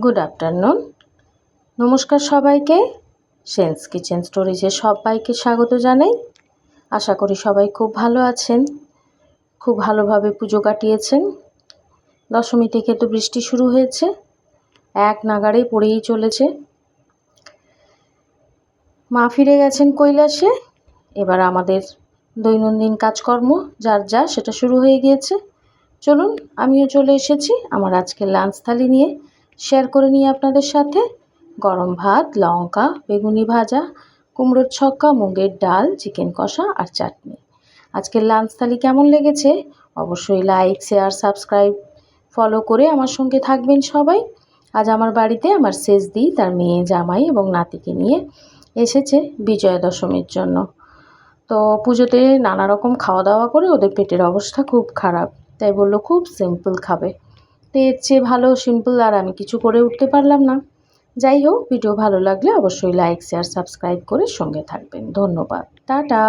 Good afternoon. নমস্কার সবাইকে। Sense kitchen স্টোরিজে সবাইকে স্বাগত জানাই। আশা করি সবাই খুব ভালো আছেন, খুব ভালোভাবে পুজো কাটিয়েছেন। দশমী থেকে তো বৃষ্টি শুরু হয়েছে, এক নাগাড়ে পড়েই চলেছে। মা ফিরে গেছেন কৈলাসে। এবার আমাদের দৈনন্দিন কাজকর্ম যার যা সেটা শুরু হয়ে গিয়েছে। চলুন, আমিও চলে এসেছি আমার আজকের লাঞ্চ থালি নিয়ে। শেয়ার করে নিই আপনাদের সাথে। গরম ভাত, লঙ্কা, বেগুনি ভাজা, কুমড়োর ছক্কা, মুগের ডাল, চিকেন কষা আর চাটনি। আজকের লাঞ্চ থালি কেমন লেগেছে অবশ্যই লাইক, শেয়ার, সাবস্ক্রাইব, ফলো করে আমার সঙ্গে থাকবেন সবাই। আজ আমার বাড়িতে আমার সেজদি, তার মেয়ে, জামাই এবং নাতিকে নিয়ে এসেছে বিজয়া দশমীর জন্য। তো পুজোতে নানা রকম খাওয়া দাওয়া করে ওদের পেটের অবস্থা খুব খারাপ, তাই বললো খুব সিম্পল খাবে। তো এর চেয়ে ভালো সিম্পল আর আমি কিছু করে উঠতে পারলাম না। যাই হোক, ভিডিও ভালো লাগলে অবশ্যই লাইক, শেয়ার, সাবস্ক্রাইব করে সঙ্গে থাকবেন। ধন্যবাদ, টাটা।